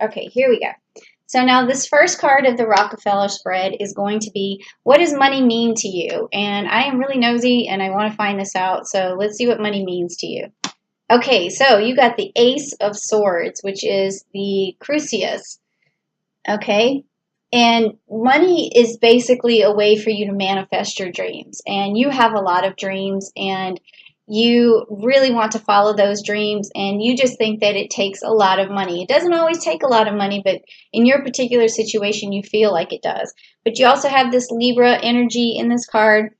Okay, here we go. So now this first card of the Rockefeller spread is going to be, what does money mean to you? And I am really nosy and I want to find this out. So let's see what money means to you. Okay, so you got the Ace of Swords, which is the Crucius. Okay, and money is basically a way for you to manifest your dreams. And you have a lot of dreams and you really want to follow those dreams, and you just think that it takes a lot of money. It doesn't always take a lot of money, but in your particular situation, you feel like it does. But you also have this Libra energy in this card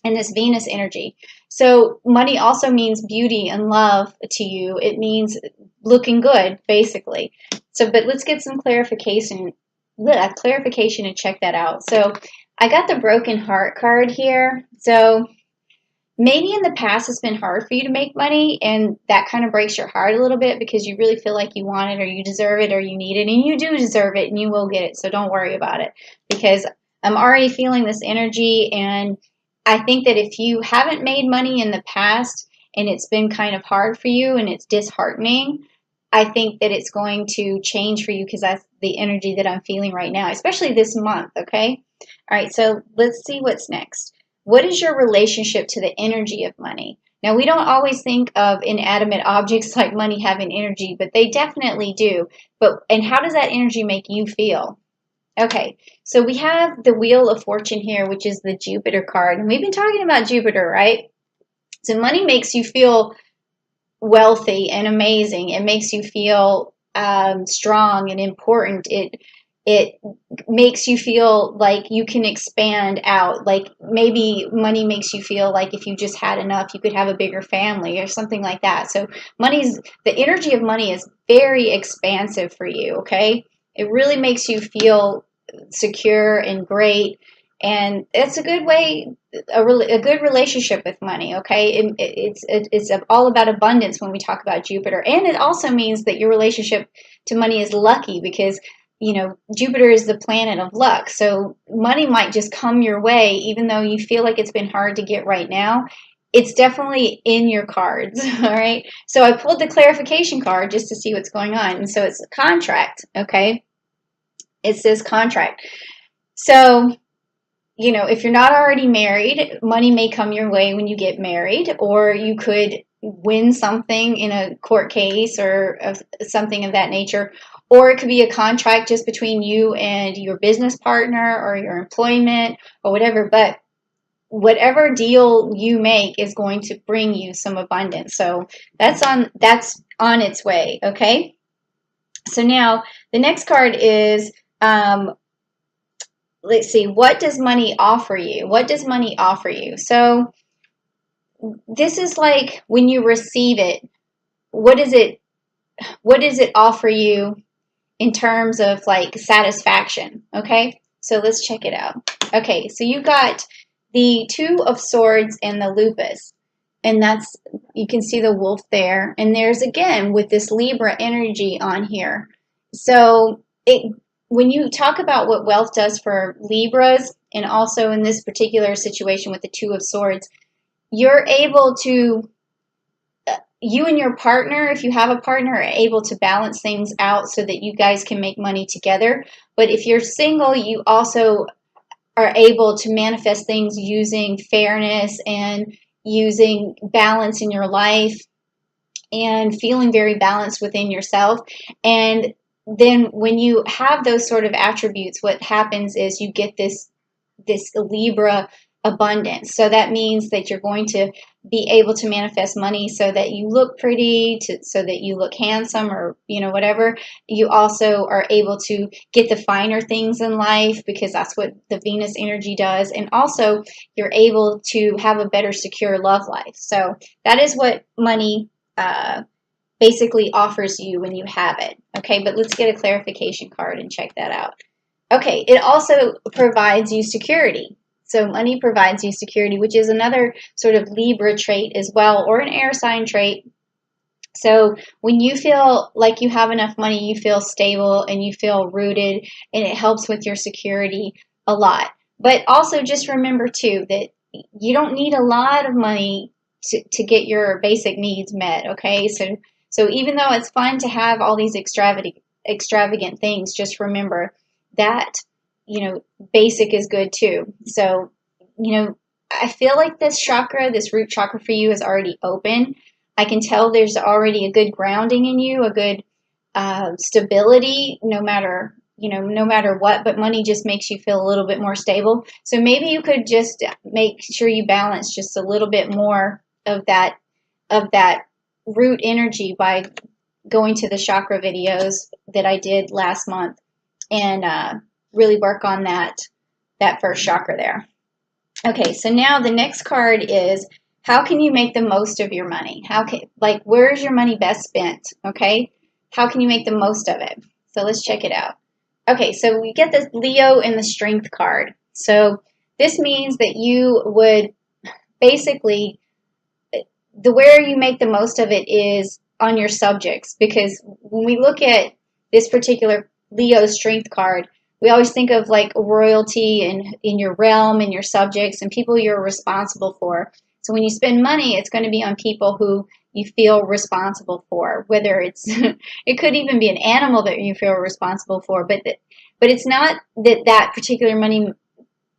and this Venus energy. So money also means beauty and love to you. It means looking good, basically. So, but let's get some clarification and check that out. So I got the Broken Heart card here. So maybe in the past it's been hard for you to make money, and that kind of breaks your heart a little bit because you really feel like you want it or you deserve it or you need it, and you do deserve it and you will get it. So don't worry about it, because I'm already feeling this energy, and I think that if you haven't made money in the past and it's been kind of hard for you and it's disheartening, I think that it's going to change for you, because that's the energy that I'm feeling right now, especially this month, okay? All right, so let's see what's next. What is your relationship to the energy of money? Now, we don't always think of inanimate objects like money having energy, but they definitely do. And how does that energy make you feel? Okay, so we have the Wheel of Fortune here, which is the Jupiter card. And we've been talking about Jupiter, right? So money makes you feel wealthy and amazing. It makes you feel strong and important. It makes you feel like you can expand out. Like maybe money makes you feel like if you just had enough, you could have a bigger family or something like that. So the energy of money is very expansive for you, okay? It really makes you feel secure and great. And it's a good way, a good relationship with money, okay? It's all about abundance when we talk about Jupiter. And it also means that your relationship to money is lucky, because Jupiter is the planet of luck. So money might just come your way, even though you feel like it's been hard to get right now. It's definitely in your cards, all right? So I pulled the clarification card just to see what's going on. And so it's a contract, okay? It says contract. So, if you're not already married, money may come your way when you get married, or you could win something in a court case or something of that nature. Or it could be a contract just between you and your business partner or your employment or whatever. But whatever deal you make is going to bring you some abundance. So that's on its way, okay? So now the next card is, let's see, what does money offer you? What does money offer you? So this is like when you receive it, what does it offer you in terms of like satisfaction, okay? So let's check it out. Okay, so you got the Two of Swords and the Lupus, and you can see the wolf there, and there's again with this Libra energy on here. So when you talk about what wealth does for Libras, and also in this particular situation with the Two of Swords, you're able to, you and your partner, if you have a partner, are able to balance things out so that you guys can make money together. But if you're single, you also are able to manifest things using fairness and using balance in your life and feeling very balanced within yourself. And then when you have those sort of attributes, what happens is you get this Libra abundance. So that means that you're going to be able to manifest money so that you look pretty, so that you look handsome, or whatever. You also are able to get the finer things in life, because that's what the Venus energy does. And also you're able to have a better secure love life. So that is what money basically offers you when you have it. Okay, but let's get a clarification card and check that out. Okay, it also provides you security. So money provides you security, which is another sort of Libra trait as well, or an air sign trait. So when you feel like you have enough money, you feel stable and you feel rooted, and it helps with your security a lot. But also just remember too that you don't need a lot of money to get your basic needs met, okay? So even though it's fun to have all these extravagant things, just remember that, basic is good too. So, I feel like this chakra, this root chakra for you is already open. I can tell there's already a good grounding in you, a good stability, no matter what, but money just makes you feel a little bit more stable. So maybe you could just make sure you balance just a little bit more of that root energy by going to the chakra videos that I did last month and really work on that first chakra there. Okay, so now the next card is, how can you make the most of your money? Where is your money best spent? Okay, how can you make the most of it? So let's check it out. Okay, so we get the Leo and the Strength card. So this means that you would basically, where you make the most of it is on your subjects, because when we look at this particular Leo Strength card, we always think of like royalty and in your realm and your subjects and people you're responsible for. So when you spend money, it's going to be on people who you feel responsible for, whether it's, it could even be an animal that you feel responsible for, but it's not that particular money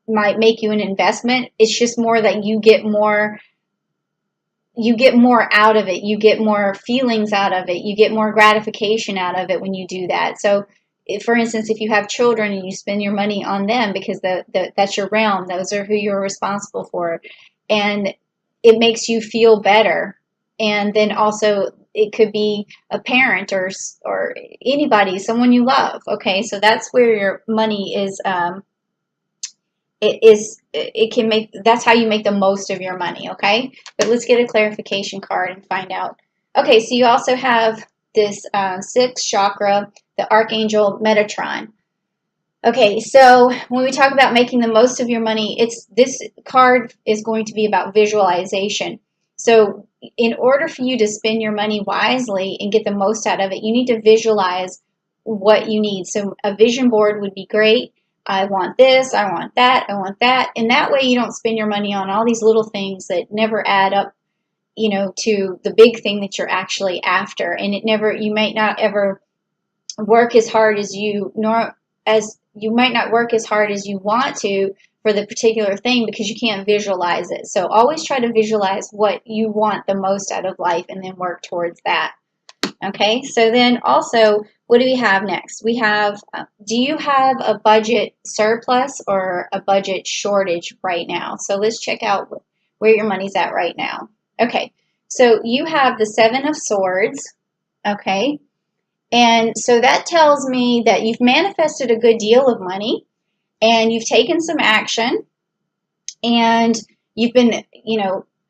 might make you an investment. It's just more that you get more out of it. You get more feelings out of it. You get more gratification out of it when you do that. So for instance, if you have children and you spend your money on them because that's your realm, those are who you're responsible for, and it makes you feel better. And then also it could be a parent or anybody, someone you love. Okay, so that's where your money is. That's how you make the most of your money. Okay, but let's get a clarification card and find out. Okay, so you also have this sixth chakra, the Archangel Metatron. Okay, so when we talk about making the most of your money, this card is going to be about visualization. So in order for you to spend your money wisely and get the most out of it, you need to visualize what you need. So a vision board would be great. I want this, I want that, I want that. And that way you don't spend your money on all these little things that never add up, to the big thing that you're actually after. And you might not ever work as hard as you might not work as hard as you want to for the particular thing because you can't visualize it. So always try to visualize what you want the most out of life and then work towards that. Okay, so then also, what do we have next? We have, do you have a budget surplus or a budget shortage right now? So let's check out where your money's at right now. Okay, so you have the Seven of Swords, okay? And so that tells me that you've manifested a good deal of money and you've taken some action and you've been,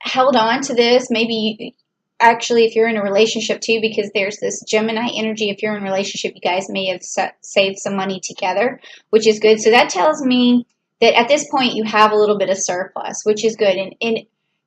held on to this. Maybe actually, if you're in a relationship too, because there's this Gemini energy, if you're in a relationship, you guys may have saved some money together, which is good. So that tells me that at this point you have a little bit of surplus, which is good.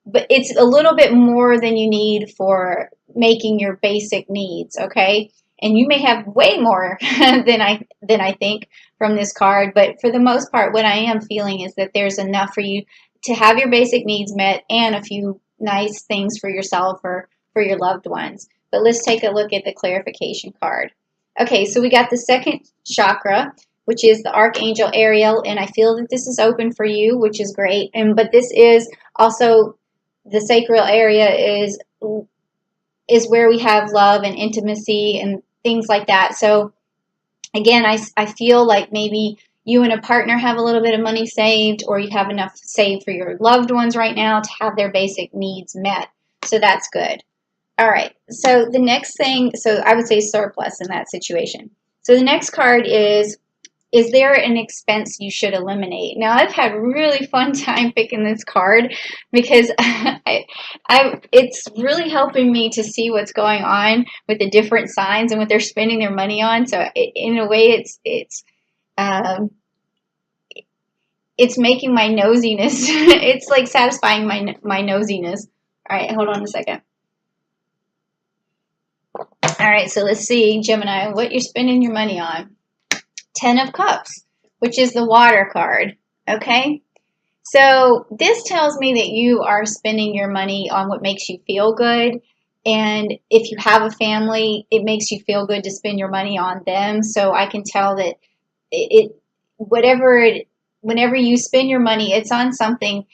But it's a little bit more than you need for making your basic needs, okay? And you may have way more than I think from this card, but for the most part, what I am feeling is that there's enough for you to have your basic needs met and a few nice things for yourself or for your loved ones. But let's take a look at the clarification card. Okay, so we got the second chakra, which is the Archangel Ariel, and I feel that this is open for you, which is great. But this is also the sacral area is where we have love and intimacy and things like that. So again, I feel like maybe you and a partner have a little bit of money saved, or you have enough saved for your loved ones right now to have their basic needs met. So that's good. All right. So the next thing, so I would say surplus in that situation. So the next card is there an expense you should eliminate? Now, I've had really fun time picking this card because it's really helping me to see what's going on with the different signs and what they're spending their money on. So in a way, it's making my nosiness, it's like satisfying my nosiness. All right, hold on a second. All right, so let's see, Gemini, what you're spending your money on. 10 of Cups, which is the water card, okay? So this tells me that you are spending your money on what makes you feel good, And if you have a family, it makes you feel good to spend your money on them. So I can tell that it whatever it whenever you spend your money, it's on something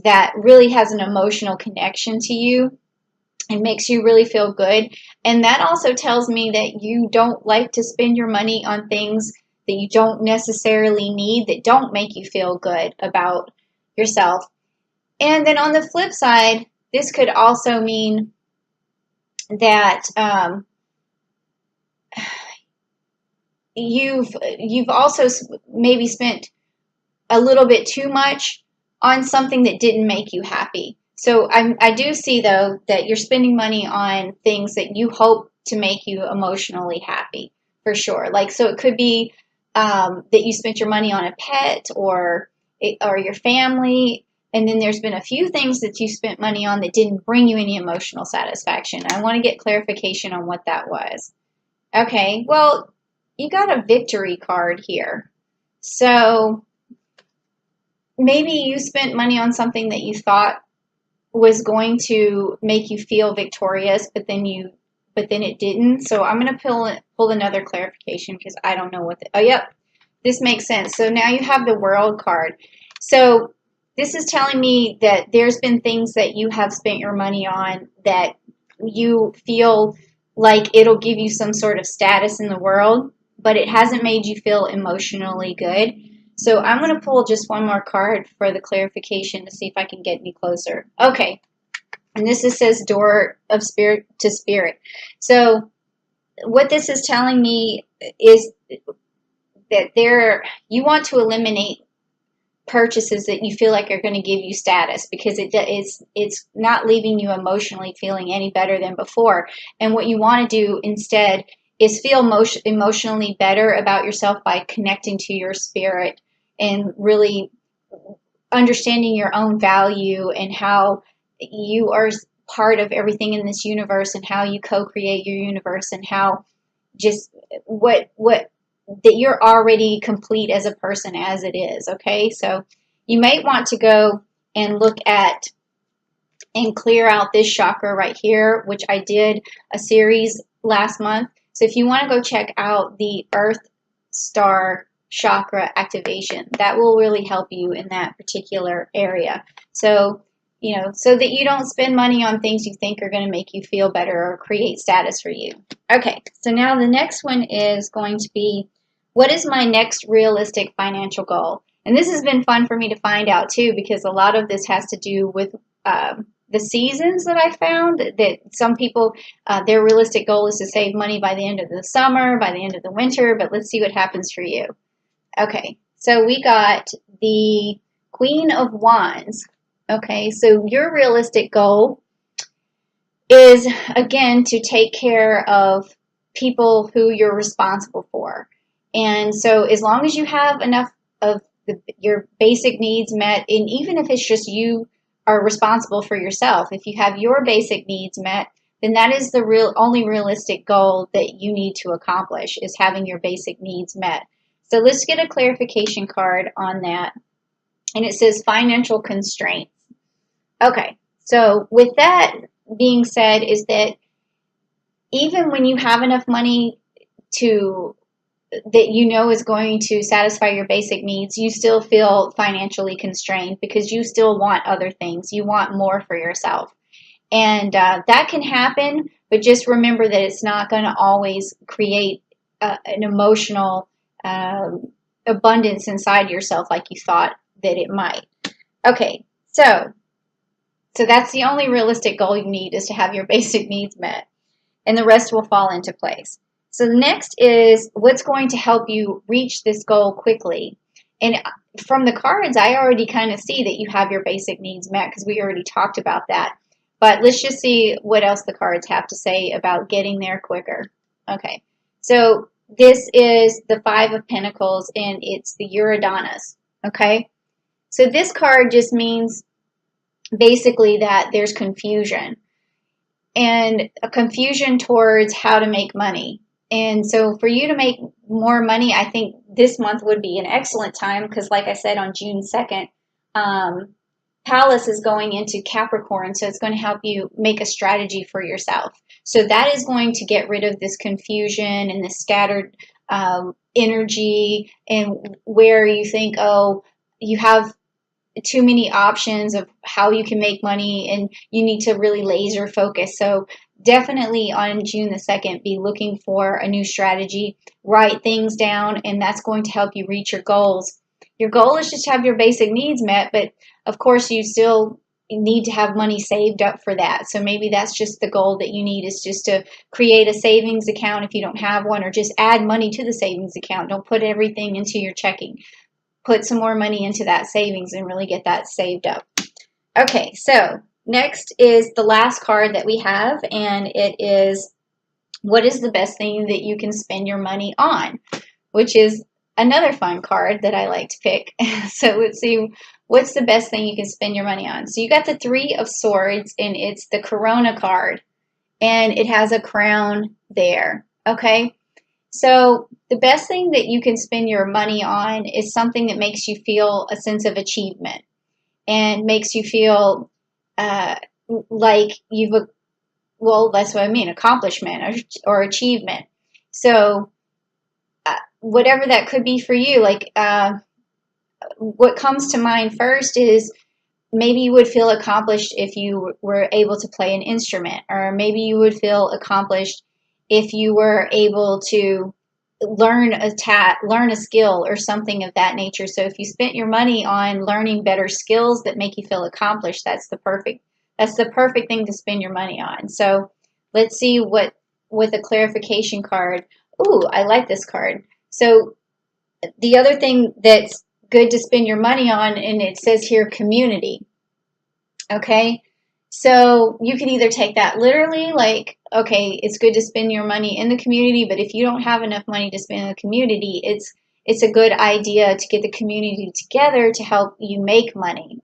that really has an emotional connection to you. It makes you really feel good. And that also tells me that you don't like to spend your money on things that you don't necessarily need, that don't make you feel good about yourself. And then on the flip side, this could also mean that you've also maybe spent a little bit too much on something that didn't make you happy. So I do see, though, that you're spending money on things that you hope to make you emotionally happy, for sure. Like, so it could be that you spent your money on a pet or your family, and then there's been a few things that you spent money on that didn't bring you any emotional satisfaction. I want to get clarification on what that was. Okay, well, you got a victory card here. So maybe you spent money on something that you thought was going to make you feel victorious, but then it didn't. So I'm going to pull another clarification because I don't know oh, yep, this makes sense. So now you have the World card. So this is telling me that there's been things that you have spent your money on that you feel like it'll give you some sort of status in the world, but it hasn't made you feel emotionally good. So I'm going to pull just one more card for the clarification to see if I can get any closer. Okay. And this says Door of Spirit to Spirit. So what this is telling me is that you want to eliminate purchases that you feel like are going to give you status, because it's not leaving you emotionally feeling any better than before. And what you want to do instead is feel emotionally better about yourself by connecting to your spirit and really understanding your own value and how you are part of everything in this universe and how you co-create your universe and how just what that you're already complete as a person as it is. Okay, so you might want to go and look at and clear out this chakra right here, which I did a series last month. So if you want to go check out the Earth Star chakra activation, that will really help you in that particular area. So, so that you don't spend money on things you think are going to make you feel better or create status for you. Okay, so now the next one is going to be, what is my next realistic financial goal? And this has been fun for me to find out too, because a lot of this has to do with the seasons that I found, that some people, their realistic goal is to save money by the end of the summer, by the end of the winter, but let's see what happens for you. Okay, so we got the Queen of Wands. Okay, so your realistic goal is, again, to take care of people who you're responsible for. And so as long as you have enough of your basic needs met, and even if it's just you are responsible for yourself, if you have your basic needs met, then that is the only realistic goal that you need to accomplish, is having your basic needs met. So let's get a clarification card on that. And it says financial constraints. Okay, so with that being said, is that even when you have enough money that you know is going to satisfy your basic needs, you still feel financially constrained because you still want other things. You want more for yourself. And that can happen, but just remember that it's not going to always create an emotional abundance inside yourself like you thought that it might. Okay, so that's the only realistic goal you need, is to have your basic needs met, and the rest will fall into place. So the next is, what's going to help you reach this goal quickly? And from the cards, I already kind of see that you have your basic needs met, because we already talked about that. But let's just see what else the cards have to say about getting there quicker. Okay, so this is the Five of Pentacles, and it's the Uranus. Okay, so this card just means basically that there's confusion, and a confusion towards how to make money. And so for you to make more money, I think this month would be an excellent time, because like I said, on June 2nd, Palace is going into Capricorn, so it's going to help you make a strategy for yourself. So that is going to get rid of this confusion and this scattered energy, and where you think, oh, you have too many options of how you can make money and you need to really laser focus. So definitely on June the 2nd, be looking for a new strategy, write things down, and that's going to help you reach your goals. Your goal is just to have your basic needs met, but of course you still need to have money saved up for that. So maybe that's just the goal that you need, is just to create a savings account if you don't have one, or just add money to the savings account. Don't put everything into your checking. Put some more money into that savings and really get that saved up. Okay, so next is the last card that we have, and it is, what is the best thing that you can spend your money on? Which is another fun card that I like to pick. So let's see, what's the best thing you can spend your money on? So you got the Three of Swords, and it's the Corona card, and it has a crown there. Okay, so the best thing that you can spend your money on is something that makes you feel a sense of achievement and makes you feel uh, like you've, well, that's what I mean, accomplishment or achievement. So whatever that could be for you, like what comes to mind first is, maybe you would feel accomplished if you were able to play an instrument, or maybe you would feel accomplished if you were able to learn a skill or something of that nature. So if you spent your money on learning better skills that make you feel accomplished, that's the perfect thing to spend your money on. So let's see what, with a clarification card. Ooh, I like this card. So the other thing that's good to spend your money on, and it says here community. Okay, so you can either take that literally, like, okay, it's good to spend your money in the community, but if you don't have enough money to spend in the community, it's a good idea to get the community together to help you make money.